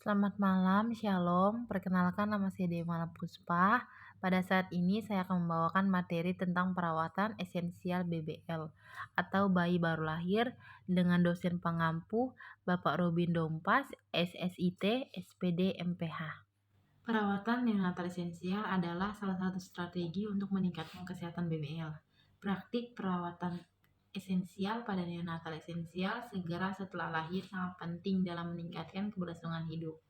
Selamat malam, Shalom. Perkenalkan nama saya Demala Puspa. Pada saat ini saya akan membawakan materi tentang perawatan esensial BBL atau bayi baru lahir dengan dosen pengampu Bapak Robin Dompas, SSIT, SPD, MPH. Perawatan neonatal esensial adalah salah satu strategi untuk meningkatkan kesehatan BBL. Praktik perawatan esensial pada neonatal esensial segera setelah lahir sangat penting dalam meningkatkan keberlangsungan hidup.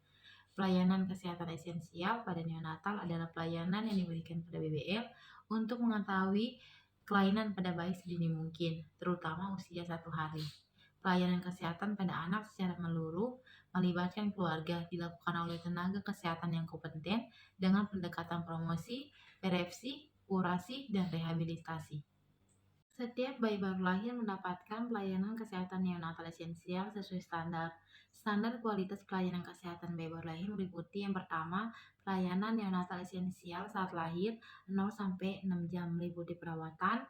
Pelayanan kesehatan esensial pada neonatal adalah pelayanan yang diberikan pada BBL untuk mengetahui kelainan pada bayi sedini mungkin, terutama usia 1 hari. Pelayanan kesehatan pada anak secara menyeluruh melibatkan keluarga dilakukan oleh tenaga kesehatan yang kompeten dengan pendekatan promosi, prevensi, kurasi, dan rehabilitasi. Setiap bayi baru lahir mendapatkan pelayanan kesehatan neonatal esensial sesuai standar. Standar kualitas pelayanan kesehatan bayi baru lahir meliputi yang pertama, pelayanan neonatal esensial saat lahir 0-6 jam meliputi perawatan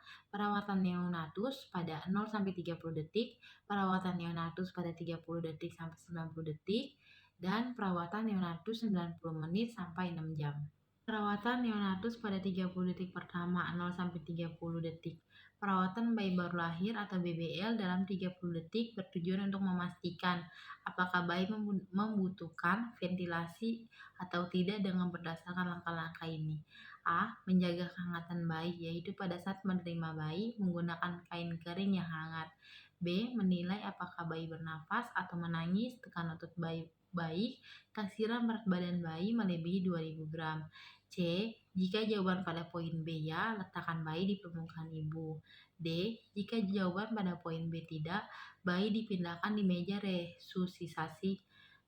neonatus pada 0-30 detik, perawatan neonatus pada 30 detik sampai 90 detik, dan perawatan neonatus 90 menit sampai 6 jam. Perawatan neonatus pada 30 detik pertama 0-30 detik. Perawatan bayi baru lahir atau BBL dalam 30 detik bertujuan untuk memastikan apakah bayi membutuhkan ventilasi atau tidak dengan berdasarkan langkah-langkah ini. A. Menjaga kehangatan bayi, yaitu pada saat menerima bayi menggunakan kain kering yang hangat. B. Menilai apakah bayi bernafas atau menangis, tekan otot bayi baik, kasiran berat badan bayi melebihi 2000 gram. C. Jika jawaban pada poin B ya, letakkan bayi di permukaan ibu. D. Jika jawaban pada poin B tidak, bayi dipindahkan di meja resusitasi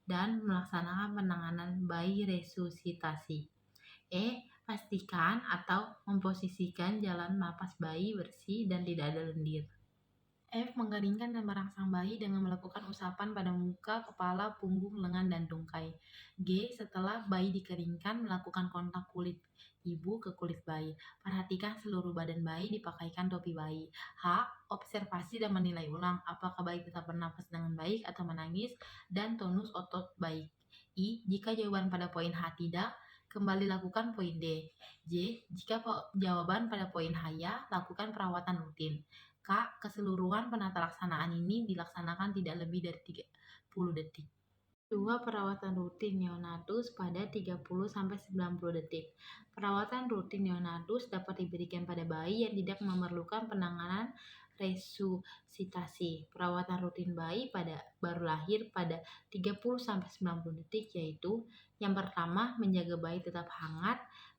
dan melaksanakan penanganan bayi resusitasi. E. Pastikan atau memposisikan jalan napas bayi bersih dan tidak ada lendir. F. Mengeringkan dan merangsang bayi dengan melakukan usapan pada muka, kepala, punggung, lengan, dan tungkai. G. Setelah bayi dikeringkan, melakukan kontak kulit ibu ke kulit bayi. Perhatikan seluruh badan bayi, dipakaikan topi bayi. H. Observasi dan menilai ulang apakah bayi tetap bernafas dengan baik atau menangis dan tonus otot baik. I. Jika jawaban pada poin H tidak, kembali lakukan poin D. J. Jika jawaban pada poin H ya, lakukan perawatan rutin. K. Keseluruhan penata laksanaan ini dilaksanakan tidak lebih dari 30 detik. 2. Perawatan rutin neonatus pada 30-90 detik. Perawatan rutin neonatus dapat diberikan pada bayi yang tidak memerlukan penanganan resusitasi. Perawatan rutin bayi pada baru lahir pada 30-90 detik yaitu yang pertama, menjaga bayi tetap hangat.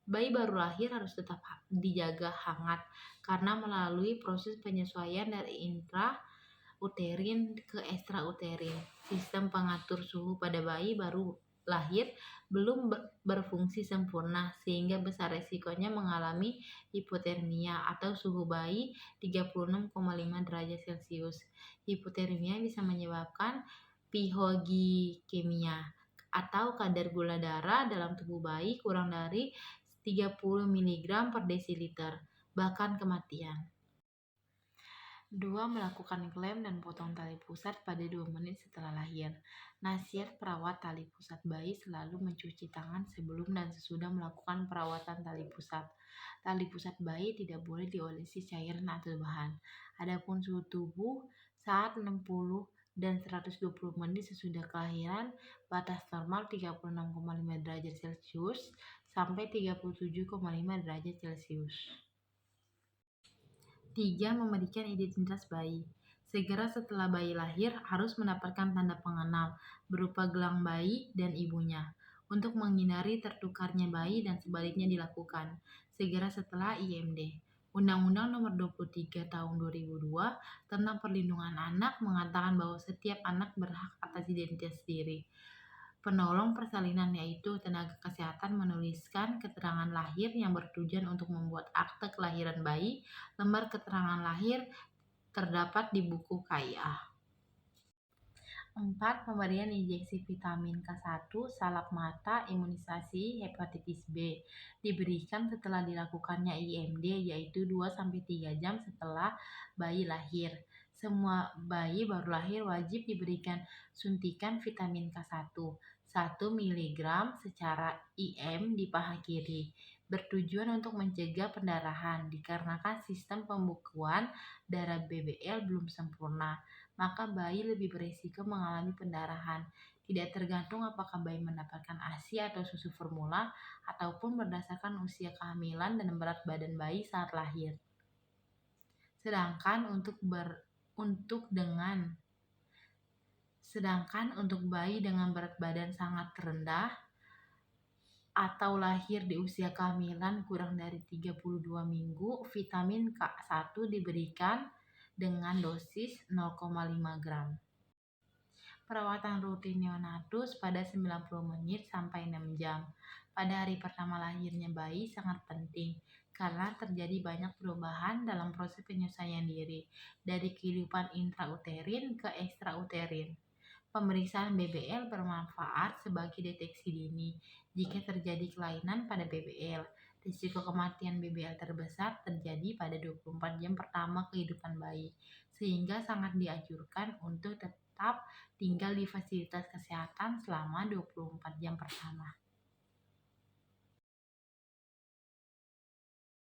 Bayi baru lahir harus tetap dijaga hangat karena melalui proses penyesuaian dari intrauterin ke extrauterin. Sistem pengatur suhu pada bayi baru lahir belum berfungsi sempurna sehingga besar resikonya mengalami hipotermia atau suhu bayi 36,5 derajat Celcius. Hipotermia bisa menyebabkan pihoglikemia atau kadar gula darah dalam tubuh bayi kurang dari 30 mg per desiliter, bahkan kematian. 2. Melakukan klem dan potong tali pusat pada 2 menit setelah lahir. Nasihat perawat tali pusat bayi selalu mencuci tangan sebelum dan sesudah melakukan perawatan tali pusat. Tali pusat bayi tidak boleh diolesi cairan atau bahan. Adapun suhu tubuh saat 60 dan 120 menit sesudah kelahiran, batas normal 36,5 derajat Celcius sampai 37,5 derajat Celcius. 3. Memberikan identitas bayi. Segera setelah bayi lahir harus mendapatkan tanda pengenal berupa gelang bayi dan ibunya. Untuk menghindari tertukarnya bayi dan sebaliknya dilakukan segera setelah IMD. Undang-Undang Nomor 23 Tahun 2002 tentang Perlindungan Anak mengatakan bahwa setiap anak berhak atas identitas diri. Penolong persalinan yaitu tenaga kesehatan menuliskan keterangan lahir yang bertujuan untuk membuat akte kelahiran bayi. Lembar keterangan lahir terdapat di buku KIA. 4. Pemberian injeksi vitamin K1, salep mata, imunisasi hepatitis B diberikan setelah dilakukannya IMD yaitu 2-3 jam setelah bayi lahir. Semua bayi baru lahir wajib diberikan suntikan vitamin K1. 1 miligram secara IM di paha kiri, bertujuan untuk mencegah pendarahan dikarenakan sistem pembukuan darah BBL belum sempurna, maka bayi lebih berisiko mengalami pendarahan. Tidak tergantung apakah bayi mendapatkan ASI atau susu formula ataupun berdasarkan usia kehamilan dan berat badan bayi saat lahir. Sedangkan untuk bayi dengan berat badan sangat rendah atau lahir di usia kehamilan kurang dari 32 minggu, vitamin K1 diberikan dengan dosis 0,5 gram. Perawatan rutin neonatus pada 90 menit sampai 6 jam. Pada hari pertama lahirnya bayi sangat penting karena terjadi banyak perubahan dalam proses penyesuaian diri dari kehidupan intrauterin ke ekstrauterin. Pemeriksaan BBL bermanfaat sebagai deteksi dini. Jika terjadi kelainan pada BBL, risiko kematian BBL terbesar terjadi pada 24 jam pertama kehidupan bayi, sehingga sangat dianjurkan untuk tetap tinggal di fasilitas kesehatan selama 24 jam pertama.